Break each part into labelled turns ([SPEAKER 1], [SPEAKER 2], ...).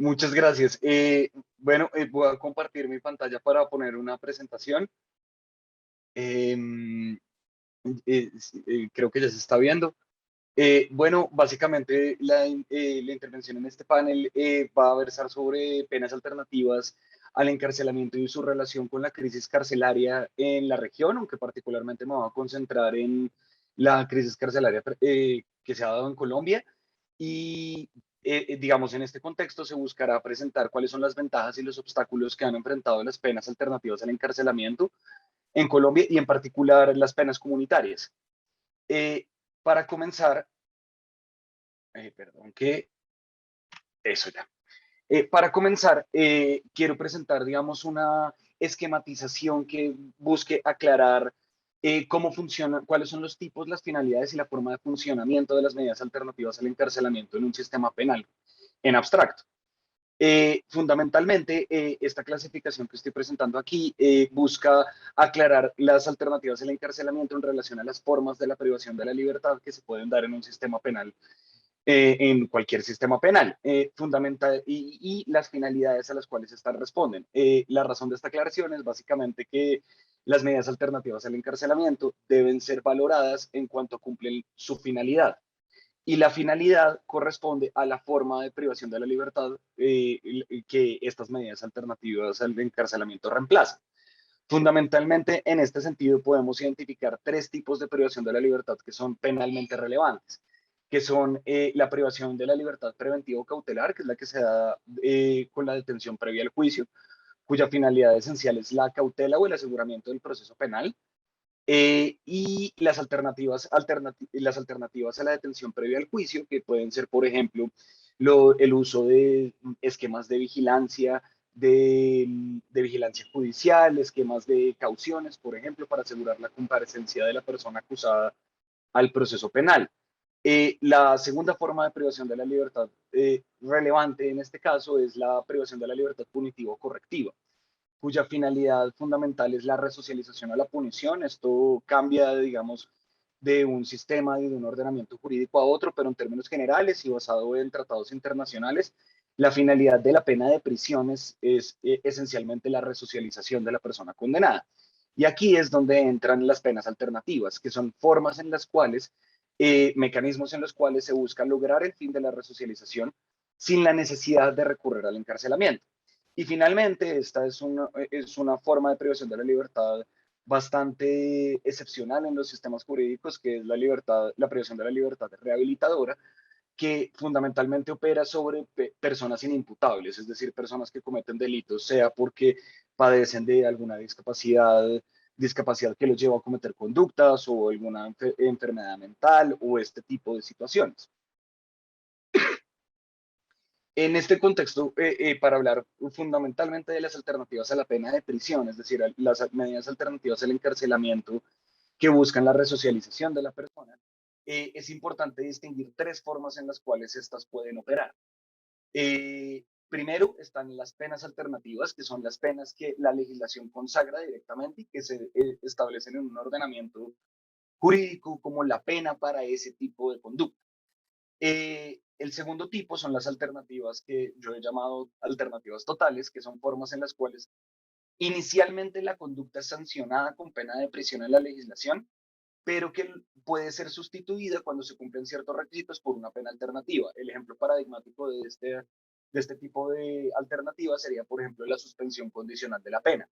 [SPEAKER 1] Muchas gracias. Bueno, voy a compartir mi pantalla para poner una presentación. Em, Creo que ya se está viendo. Bueno, básicamente la intervención en este panel va a versar sobre penas alternativas al encarcelamiento y su relación con la crisis carcelaria en la región, aunque particularmente me voy a concentrar en la crisis carcelaria que se ha dado en Colombia. Y digamos, en este contexto se buscará presentar cuáles son las ventajas y los obstáculos que han enfrentado las penas alternativas al encarcelamiento en Colombia y en particular las penas comunitarias. Eh, para comenzar, perdón, que eso ya. Para comenzar, quiero presentar, digamos, una esquematización que busque aclarar cómo funcionan, cuáles son los tipos, las finalidades y la forma de funcionamiento de las medidas alternativas al encarcelamiento en un sistema penal en abstracto. Fundamentalmente, esta clasificación que estoy presentando aquí busca aclarar las alternativas al encarcelamiento en relación a las formas de la privación de la libertad que se pueden dar en un sistema penal, en cualquier sistema penal, fundamental, y las finalidades a las cuales estas responden. La razón de esta aclaración es básicamente que las medidas alternativas al encarcelamiento deben ser valoradas en cuanto cumplen su finalidad y la finalidad corresponde a la forma de privación de la libertad que estas medidas alternativas al encarcelamiento reemplazan. Fundamentalmente, en este sentido, podemos identificar tres tipos de privación de la libertad que son penalmente relevantes, que son la privación de la libertad preventivo cautelar, que es la que se da con la detención previa al juicio, cuya finalidad esencial es la cautela o el aseguramiento del proceso penal, y las alternativas a la detención previa al juicio, que pueden ser, por ejemplo, el uso de esquemas de vigilancia judicial, esquemas de cauciones, por ejemplo, para asegurar la comparecencia de la persona acusada al proceso penal. La segunda forma de privación de la libertad relevante en este caso es la privación de la libertad punitivo-correctiva, cuya finalidad fundamental es la resocialización a la punición. Esto cambia, digamos, de un sistema y de un ordenamiento jurídico a otro, pero en términos generales y basado en tratados internacionales, la finalidad de la pena de prisión es esencialmente la resocialización de la persona condenada. Y aquí es donde entran las penas alternativas, que son formas en las cuales, mecanismos en los cuales se busca lograr el fin de la resocialización sin la necesidad de recurrir al encarcelamiento. Y finalmente, esta es una forma de privación de la libertad bastante excepcional en los sistemas jurídicos, que es la libertad, la privación de la libertad rehabilitadora, que fundamentalmente opera sobre personas inimputables, es decir, personas que cometen delitos, sea porque padecen de alguna discapacidad que los lleva a cometer conductas o alguna enfermedad mental o este tipo de situaciones. En este contexto, para hablar fundamentalmente de las alternativas a la pena de prisión, es decir, las medidas alternativas al encarcelamiento que buscan la resocialización de la persona, es importante distinguir tres formas en las cuales estas pueden operar. Primero están las penas alternativas, que son las penas que la legislación consagra directamente y que se establecen en un ordenamiento jurídico como la pena para ese tipo de conducta. El segundo tipo son las alternativas que yo he llamado alternativas totales, que son formas en las cuales inicialmente la conducta es sancionada con pena de prisión en la legislación, pero que puede ser sustituida cuando se cumplen ciertos requisitos por una pena alternativa. El ejemplo paradigmático de este tipo de alternativa sería, por ejemplo, la suspensión condicional de la pena.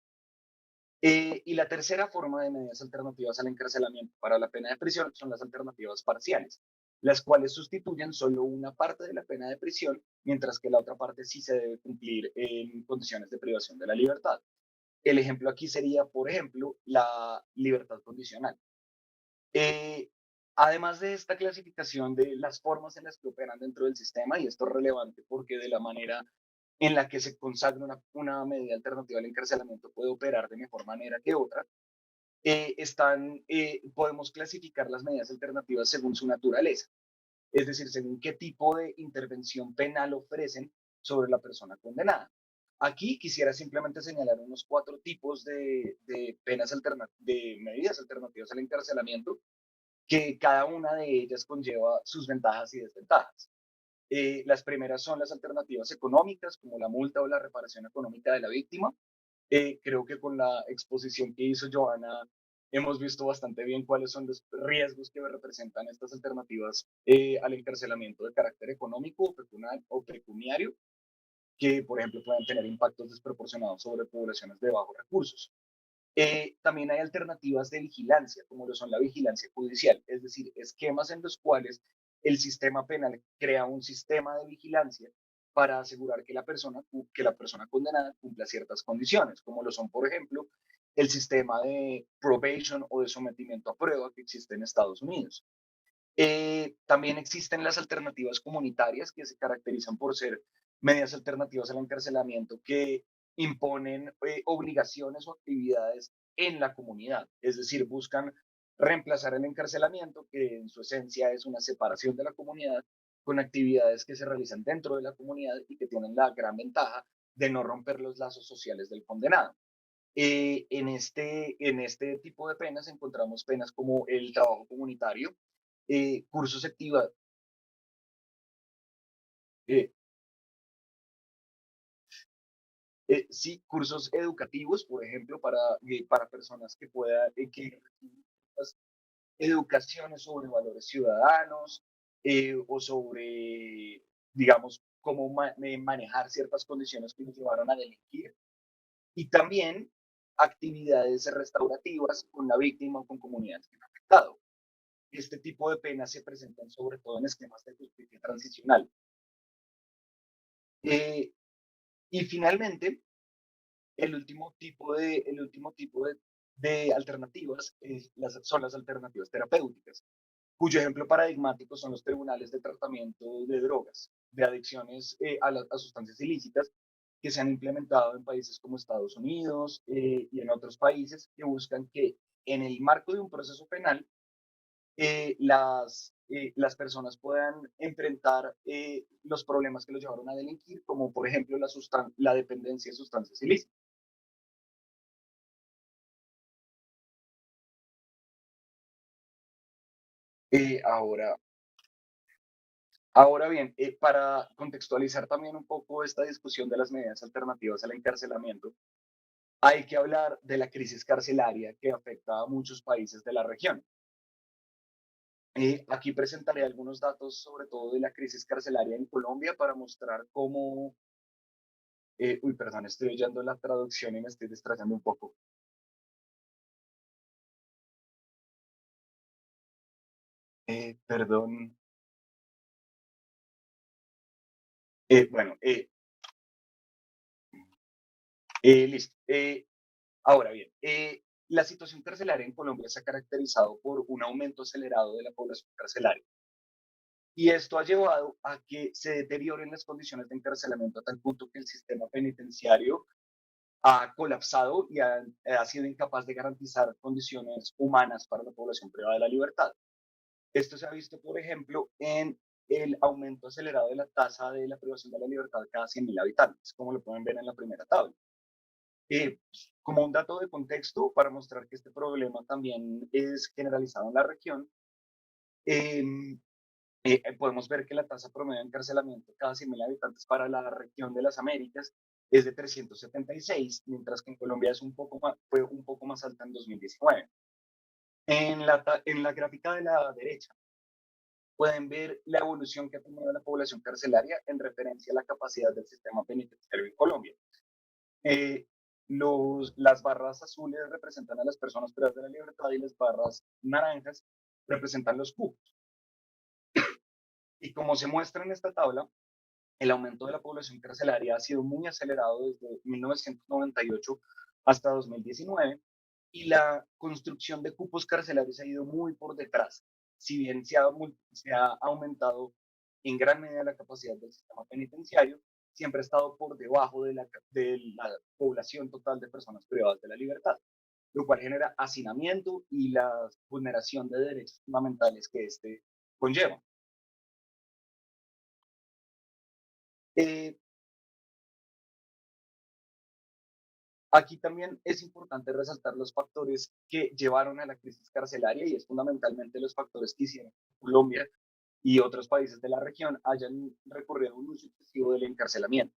[SPEAKER 1] Y la tercera forma de medidas alternativas al encarcelamiento para la pena de prisión son las alternativas parciales, las cuales sustituyen solo una parte de la pena de prisión, mientras que la otra parte sí se debe cumplir en condiciones de privación de la libertad. El ejemplo aquí sería, por ejemplo, la libertad condicional. Eh, Además de esta clasificación de las formas en las que operan dentro del sistema, y esto es relevante porque de la manera en la que se consagra una medida alternativa al encarcelamiento puede operar de mejor manera que otra, podemos clasificar las medidas alternativas según su naturaleza, es decir, según qué tipo de intervención penal ofrecen sobre la persona condenada. Aquí quisiera simplemente señalar unos cuatro tipos de medidas alternativas al encarcelamiento, que cada una de ellas conlleva sus ventajas y desventajas. Las primeras son las alternativas económicas, como la multa o la reparación económica de la víctima. Creo que con la exposición que hizo Johanna hemos visto bastante bien cuáles son los riesgos que representan estas alternativas al encarcelamiento de carácter económico o pecuniario, que por ejemplo pueden tener impactos desproporcionados sobre poblaciones de bajos recursos. También hay alternativas de vigilancia, como lo son la vigilancia judicial, es decir, esquemas en los cuales el sistema penal crea un sistema de vigilancia para asegurar que la persona condenada cumpla ciertas condiciones, como lo son, por ejemplo, el sistema de probation o de sometimiento a prueba que existe en Estados Unidos. También existen las alternativas comunitarias que se caracterizan por ser medidas alternativas al encarcelamiento que imponen obligaciones o actividades en la comunidad, es decir, buscan reemplazar el encarcelamiento, que en su esencia es una separación de la comunidad, con actividades que se realizan dentro de la comunidad y que tienen la gran ventaja de no romper los lazos sociales del condenado. En este tipo de penas encontramos penas como el trabajo comunitario, cursos activa, eh, sí, cursos educativos, por ejemplo, para personas que puedan, que reciban educaciones sobre valores ciudadanos o sobre, digamos, cómo manejar ciertas condiciones que nos llevaron a delinquir. Y también actividades restaurativas con la víctima o con comunidades que han afectado. Este tipo de penas se presentan sobre todo en esquemas de justicia transicional. Eh, y finalmente, el último tipo de alternativas son las alternativas terapéuticas, cuyo ejemplo paradigmático son los tribunales de tratamiento de drogas, de adicciones a sustancias ilícitas, que se han implementado en países como Estados Unidos y en otros países que buscan que en el marco de un proceso penal las personas puedan enfrentar los problemas que los llevaron a delinquir, como por ejemplo la dependencia de sustancias ilícitas. Eh, ahora, ahora bien, para contextualizar también un poco esta discusión de las medidas alternativas al encarcelamiento, hay que hablar de la crisis carcelaria que afecta a muchos países de la región. Aquí presentaré algunos datos, sobre todo de la crisis carcelaria en Colombia, para mostrar cómo. Uy, perdón, estoy oyendo la traducción y me estoy distrayendo un poco. Perdón. Bueno, listo. Ahora bien, la situación carcelaria en Colombia se ha caracterizado por un aumento acelerado de la población carcelaria. Y esto ha llevado a que se deterioren las condiciones de encarcelamiento a tal punto que el sistema penitenciario ha colapsado y ha sido incapaz de garantizar condiciones humanas para la población privada de la libertad. Esto se ha visto, por ejemplo, en el aumento acelerado de la tasa de la privación de la libertad cada 100.000 habitantes, como lo pueden ver en la primera tabla. Eh, Como un dato de contexto, para mostrar que este problema también es generalizado en la región, eh, podemos ver que la tasa promedio de encarcelamiento cada 100.000 habitantes para la región de las Américas es de 376, mientras que en Colombia fue un poco más alta en 2019. En la gráfica de la derecha pueden ver la evolución que ha tenido la población carcelaria en referencia a la capacidad del sistema penitenciario en Colombia. Eh, las barras azules representan a las personas privadas de la libertad y las barras naranjas representan los cupos. Y como se muestra en esta tabla, el aumento de la población carcelaria ha sido muy acelerado desde 1998 hasta 2019 y la construcción de cupos carcelarios ha ido muy por detrás. Si bien se ha aumentado en gran medida la capacidad del sistema penitenciario, siempre ha estado por debajo de la población total de personas privadas de la libertad, lo cual genera hacinamiento y la vulneración de derechos fundamentales que este conlleva. Eh, Aquí también es importante resaltar los factores que llevaron a la crisis carcelaria y es fundamentalmente los factores que hicieron que Colombia y otros países de la región hayan recurrido a un uso excesivo del encarcelamiento.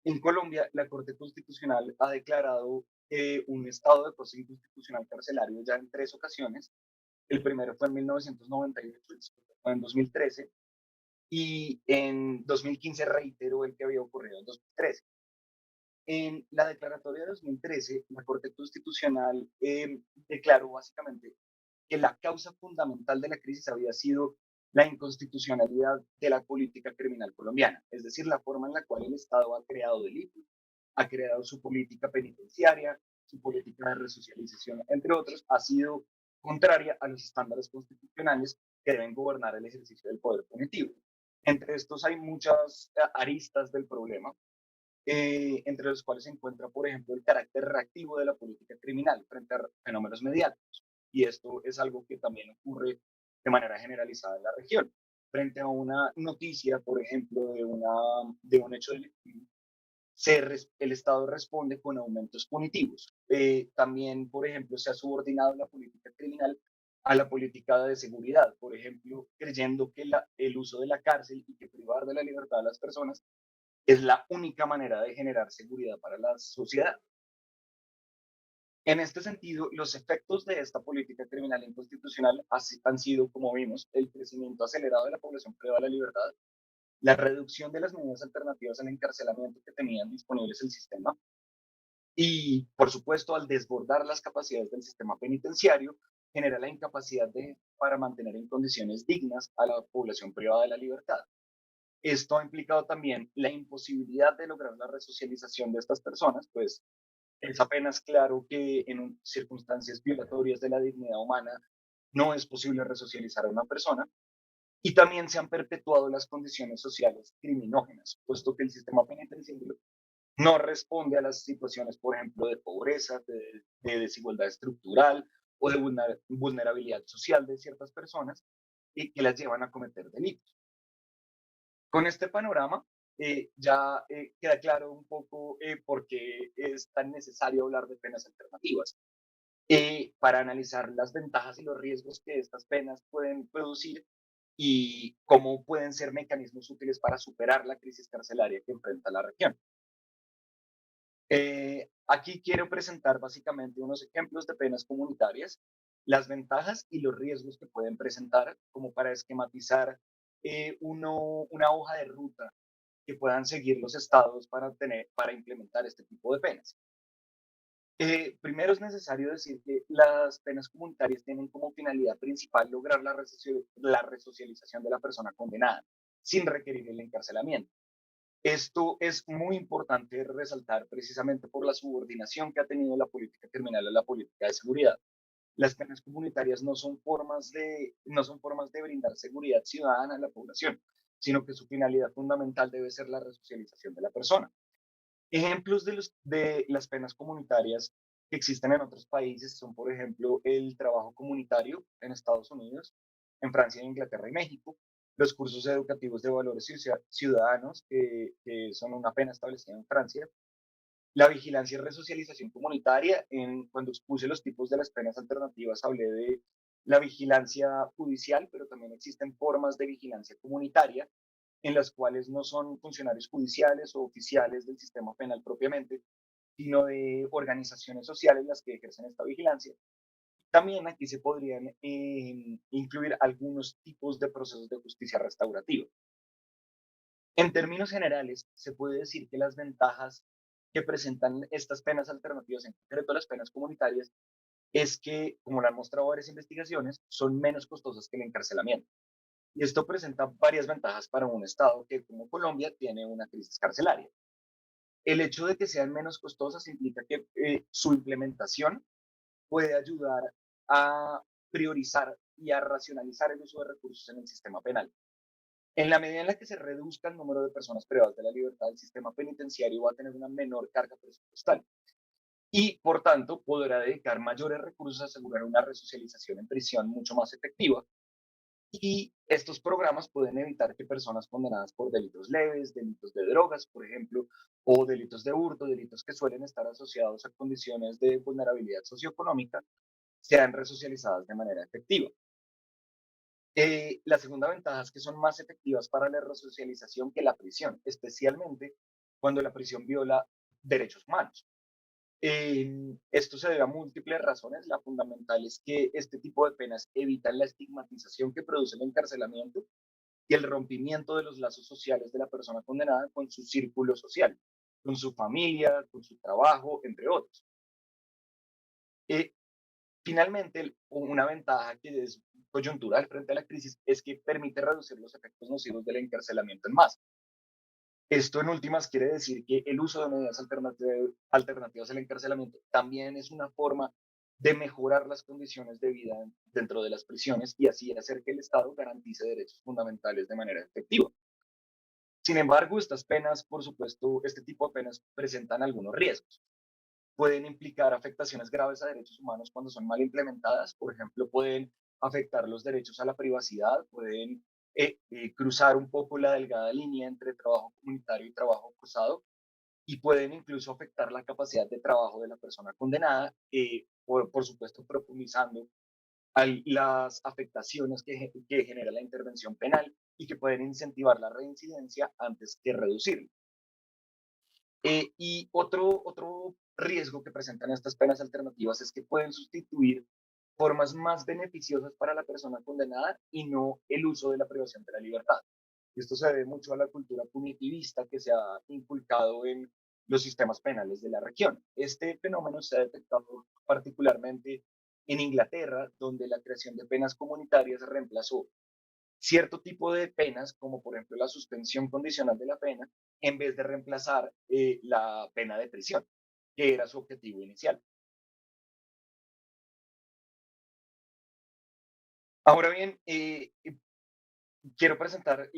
[SPEAKER 1] En Colombia, la Corte Constitucional ha declarado un estado de cosa inconstitucional carcelario ya en 3 ocasiones. El primero fue en 1998, el segundo fue en 2013 y en 2015 reiteró el que había ocurrido en 2013. En la declaratoria de 2013, la Corte Constitucional declaró básicamente que la causa fundamental de la crisis había sido la inconstitucionalidad de la política criminal colombiana, es decir, la forma en la cual el Estado ha creado delitos, ha creado su política penitenciaria, su política de resocialización, entre otros, ha sido contraria a los estándares constitucionales que deben gobernar el ejercicio del poder punitivo. Entre estos hay muchas aristas del problema, entre los cuales se encuentra, por ejemplo, el carácter reactivo de la política criminal frente a fenómenos mediáticos. Y esto es algo que también ocurre de manera generalizada en la región. Frente a una noticia, por ejemplo, de un hecho delictivo, el Estado responde con aumentos punitivos. También, por ejemplo, se ha subordinado la política criminal a la política de seguridad, por ejemplo, creyendo que el uso de la cárcel y que privar de la libertad a las personas es la única manera de generar seguridad para la sociedad. En este sentido, los efectos de esta política criminal e inconstitucional han sido, como vimos, el crecimiento acelerado de la población privada de la libertad, la reducción de las medidas alternativas al encarcelamiento que tenían disponibles el sistema y, por supuesto, al desbordar las capacidades del sistema penitenciario, genera la incapacidad para mantener en condiciones dignas a la población privada de la libertad. Esto ha implicado también la imposibilidad de lograr la resocialización de estas personas, pues es apenas claro que en circunstancias violatorias de la dignidad humana no es posible resocializar a una persona. Y también se han perpetuado las condiciones sociales criminógenas, puesto que el sistema penitenciario no responde a las situaciones, por ejemplo, de pobreza, de desigualdad estructural o de vulnerabilidad social de ciertas personas y que las llevan a cometer delitos. Con este panorama, ya queda claro un poco por qué es tan necesario hablar de penas alternativas, para analizar las ventajas y los riesgos que estas penas pueden producir y cómo pueden ser mecanismos útiles para superar la crisis carcelaria que enfrenta la región. Aquí quiero presentar básicamente unos ejemplos de penas comunitarias, las ventajas y los riesgos que pueden presentar, como para esquematizar una hoja de ruta que puedan seguir los estados para implementar este tipo de penas. Primero es necesario decir que las penas comunitarias tienen como finalidad principal lograr la resocialización de la persona condenada, sin requerir el encarcelamiento. Esto es muy importante resaltar precisamente por la subordinación que ha tenido la política criminal a la política de seguridad. Las penas comunitarias no son formas de brindar seguridad ciudadana a la población, sino que su finalidad fundamental debe ser la resocialización de la persona. Ejemplos de las penas comunitarias que existen en otros países son, por ejemplo, el trabajo comunitario en Estados Unidos, en Francia, Inglaterra y México, los cursos educativos de valores ciudadanos, que son una pena establecida en Francia, la vigilancia y resocialización comunitaria. Cuando expuse los tipos de las penas alternativas, hablé de la vigilancia judicial, pero también existen formas de vigilancia comunitaria en las cuales no son funcionarios judiciales o oficiales del sistema penal propiamente, sino de organizaciones sociales las que ejercen esta vigilancia. También aquí se podrían incluir algunos tipos de procesos de justicia restaurativa. En términos generales, se puede decir que las ventajas que presentan estas penas alternativas, en concreto las penas comunitarias, es que, como lo han mostrado varias investigaciones, son menos costosas que el encarcelamiento. Y esto presenta varias ventajas para un Estado que, como Colombia, tiene una crisis carcelaria. El hecho de que sean menos costosas implica que su implementación puede ayudar a priorizar y a racionalizar el uso de recursos en el sistema penal. En la medida en la que se reduzca el número de personas privadas de la libertad, el sistema penitenciario va a tener una menor carga presupuestal y, por tanto, podrá dedicar mayores recursos a asegurar una resocialización en prisión mucho más efectiva. Y estos programas pueden evitar que personas condenadas por delitos leves, delitos de drogas, por ejemplo, o delitos de hurto, delitos que suelen estar asociados a condiciones de vulnerabilidad socioeconómica, sean resocializadas de manera efectiva. La segunda ventaja es que son más efectivas para la resocialización que la prisión, especialmente cuando la prisión viola derechos humanos. Esto se debe a múltiples razones. La fundamental es que este tipo de penas evitan la estigmatización que produce el encarcelamiento y el rompimiento de los lazos sociales de la persona condenada con su círculo social, con su familia, con su trabajo, entre otros. Eh, Finalmente, una ventaja que es coyuntural frente a la crisis es que permite reducir los efectos nocivos del encarcelamiento en masa. Esto en últimas quiere decir que el uso de medidas alternativas al encarcelamiento también es una forma de mejorar las condiciones de vida dentro de las prisiones y así hacer que el Estado garantice derechos fundamentales de manera efectiva. Sin embargo, estas penas, por supuesto, este tipo de penas presentan algunos riesgos. Pueden implicar afectaciones graves a derechos humanos cuando son mal implementadas. Por ejemplo, pueden afectar los derechos a la privacidad, pueden cruzar un poco la delgada línea entre trabajo comunitario y trabajo cruzado y pueden incluso afectar la capacidad de trabajo de la persona condenada, por supuesto, profundizando las afectaciones que genera la intervención penal y que pueden incentivar la reincidencia antes que reducirla. Y otro riesgo que presentan estas penas alternativas es que pueden sustituir formas más beneficiosas para la persona condenada y no el uso de la privación de la libertad. Esto se debe mucho a la cultura punitivista que se ha inculcado en los sistemas penales de la región. Este fenómeno se ha detectado particularmente en Inglaterra, donde la creación de penas comunitarias reemplazó cierto tipo de penas, como por ejemplo la suspensión condicional de la pena, en vez de reemplazar la pena de prisión, que era su objetivo inicial. Ahora bien, quiero presentar,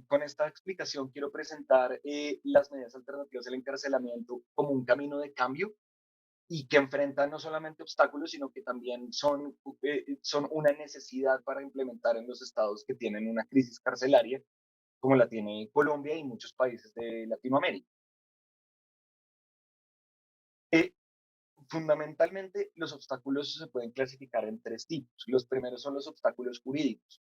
[SPEAKER 1] con esta explicación, quiero presentar las medidas alternativas al encarcelamiento como un camino de cambio y que enfrentan no solamente obstáculos, sino que también son una necesidad para implementar en los estados que tienen una crisis carcelaria como la tiene Colombia y muchos países de Latinoamérica. Eh, Fundamentalmente, los obstáculos se pueden clasificar en tres tipos. Los primeros son los obstáculos jurídicos.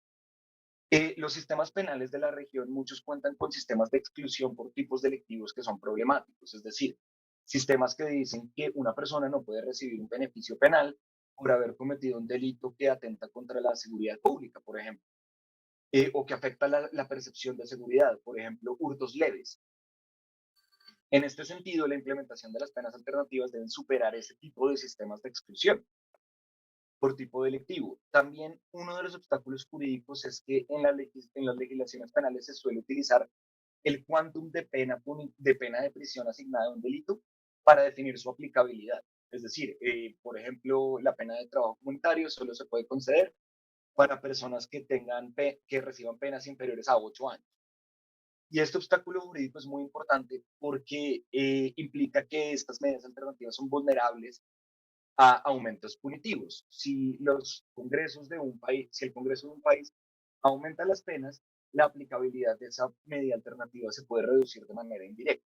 [SPEAKER 1] Los sistemas penales de la región, muchos cuentan con sistemas de exclusión por tipos delictivos que son problemáticos, es decir, sistemas que dicen que una persona no puede recibir un beneficio penal por haber cometido un delito que atenta contra la seguridad pública, por ejemplo, o que afecta la percepción de seguridad, por ejemplo, hurtos leves. En este sentido, la implementación de las penas alternativas deben superar ese tipo de sistemas de exclusión por tipo delictivo. También uno de los obstáculos jurídicos es que en las legislaciones penales se suele utilizar el quantum de pena de prisión asignada a un delito para definir su aplicabilidad. Es decir, por ejemplo, la pena de trabajo comunitario solo se puede conceder para personas que reciban penas inferiores a 8 años. Y este obstáculo jurídico es muy importante porque implica que estas medidas alternativas son vulnerables a aumentos punitivos. Si el Congreso de un país aumenta las penas, la aplicabilidad de esa medida alternativa se puede reducir de manera indirecta.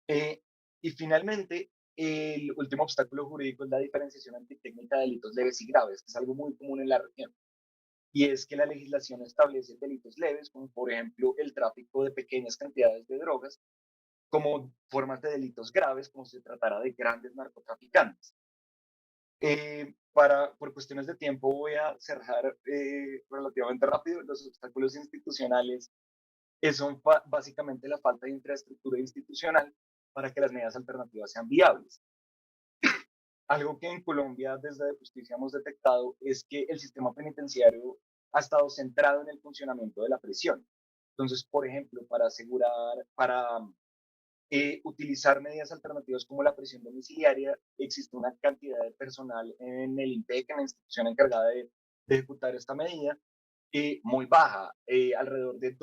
[SPEAKER 1] Eh, y finalmente, el último obstáculo jurídico es la diferenciación antitécnica de delitos leves y graves, que es algo muy común en la región. Y es que la legislación establece delitos leves, como por ejemplo el tráfico de pequeñas cantidades de drogas, como formas de delitos graves, como si se tratara de grandes narcotraficantes. Por cuestiones de tiempo voy a cerrar relativamente rápido. Los obstáculos institucionales son básicamente la falta de infraestructura institucional para que las medidas alternativas sean viables. Algo que en Colombia desde de Justicia hemos detectado es que el sistema penitenciario ha estado centrado en el funcionamiento de la prisión. Entonces, por ejemplo, para utilizar medidas alternativas como la prisión domiciliaria, existe una cantidad de personal en el INPEC, en la institución encargada de ejecutar esta medida, muy baja, alrededor de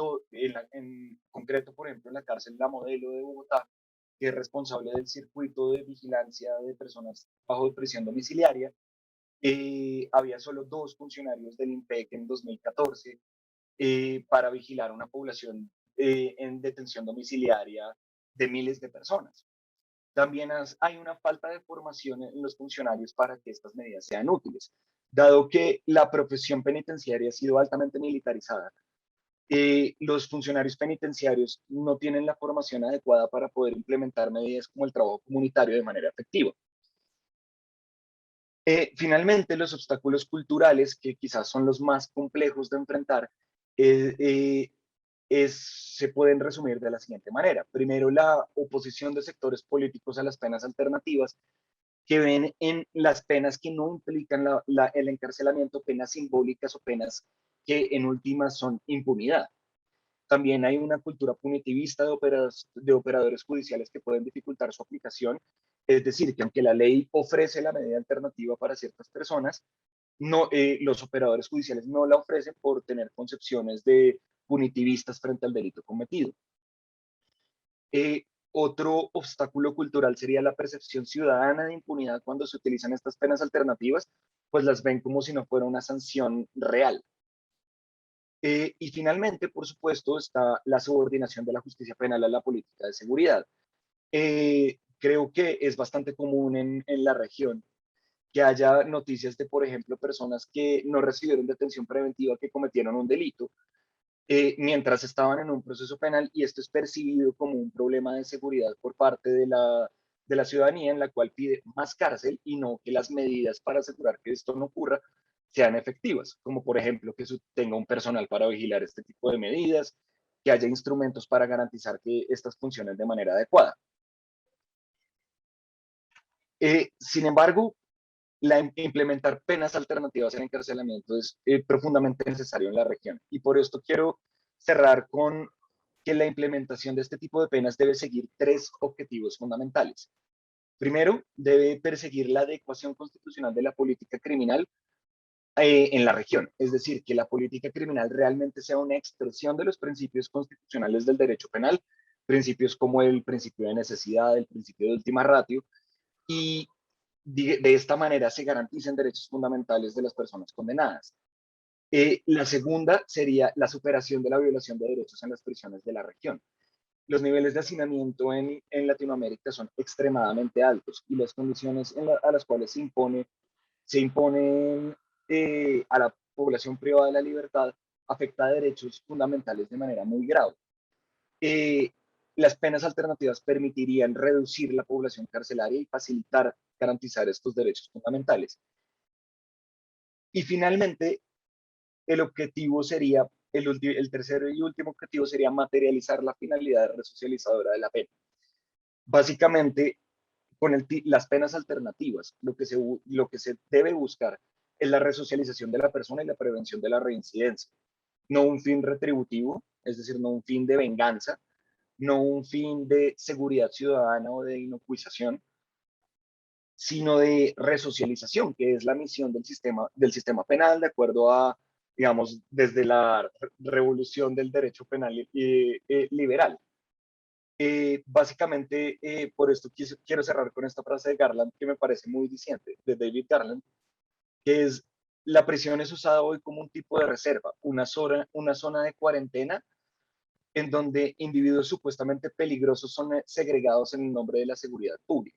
[SPEAKER 1] en concreto, por ejemplo, en la cárcel La Modelo de Bogotá, que es responsable del circuito de vigilancia de personas bajo prisión domiciliaria, había solo 2 funcionarios del INPEC en 2014 para vigilar a una población en detención domiciliaria de miles de personas. También hay una falta de formación en los funcionarios para que estas medidas sean útiles. Dado que la profesión penitenciaria ha sido altamente militarizada, los funcionarios penitenciarios no tienen la formación adecuada para poder implementar medidas como el trabajo comunitario de manera efectiva. Finalmente, los obstáculos culturales, que quizás son los más complejos de enfrentar, eh, eh, se pueden resumir de la siguiente manera. Primero, la oposición de sectores políticos a las penas alternativas, que ven en las penas que no implican el encarcelamiento, penas simbólicas o penas que en últimas son impunidad. También hay una cultura punitivista de operadores judiciales que pueden dificultar su aplicación. Es decir, que aunque la ley ofrece la medida alternativa para ciertas personas, no, los operadores judiciales no la ofrecen por tener concepciones de punitivistas frente al delito cometido. Eh, Otro obstáculo cultural sería la percepción ciudadana de impunidad cuando se utilizan estas penas alternativas, pues las ven como si no fuera una sanción real. Y finalmente, por supuesto, está la subordinación de la justicia penal a la política de seguridad. Creo que es bastante común en la región que haya noticias de, por ejemplo, personas que no recibieron detención preventiva, que cometieron un delito mientras estaban en un proceso penal, y esto es percibido como un problema de seguridad por parte de la ciudadanía, en la cual pide más cárcel y no que las medidas para asegurar que esto no ocurra sean efectivas, como por ejemplo que tenga un personal para vigilar este tipo de medidas, que haya instrumentos para garantizar que estas funcionen de manera adecuada. Sin embargo, implementar penas alternativas en encarcelamiento es profundamente necesario en la región. Y por esto quiero cerrar con que la implementación de este tipo de penas debe seguir tres objetivos fundamentales. Primero, debe perseguir la adecuación constitucional de la política criminal en la región, es decir, que la política criminal realmente sea una expresión de los principios constitucionales del derecho penal, principios como el principio de necesidad, el principio de ultima ratio, y de esta manera se garanticen derechos fundamentales de las personas condenadas. La segunda sería la superación de la violación de derechos en las prisiones de la región. Los niveles de hacinamiento en Latinoamérica son extremadamente altos, y las condiciones a las cuales se imponen a la población privada de la libertad afecta a derechos fundamentales de manera muy grave. Eh, las penas alternativas permitirían reducir la población carcelaria y facilitar garantizar estos derechos fundamentales. Y finalmente, el objetivo sería, el tercero y último objetivo sería materializar la finalidad resocializadora de la pena. Básicamente, con las penas alternativas, lo que se debe buscar es la resocialización de la persona y la prevención de la reincidencia. No un fin retributivo, es decir, no un fin de venganza, no un fin de seguridad ciudadana o de inocuización, sino de resocialización, que es la misión del sistema penal, de acuerdo a, digamos, desde la revolución del derecho penal liberal. Básicamente, por esto quiero cerrar con esta frase de Garland, que me parece muy diciente, de David Garland, que es: la prisión es usada hoy como un tipo de reserva, una zona de cuarentena en donde individuos supuestamente peligrosos son segregados en el nombre de la seguridad pública.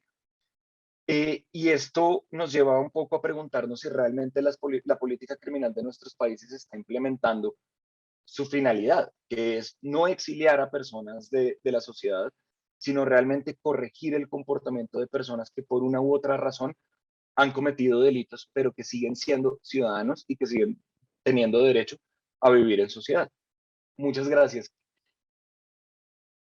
[SPEAKER 1] Y esto nos lleva un poco a preguntarnos si realmente la política criminal de nuestros países está implementando su finalidad, que es no exiliar a personas de la sociedad, sino realmente corregir el comportamiento de personas que por una u otra razón han cometido delitos, pero que siguen siendo ciudadanos y que siguen teniendo derecho a vivir en sociedad. Muchas gracias.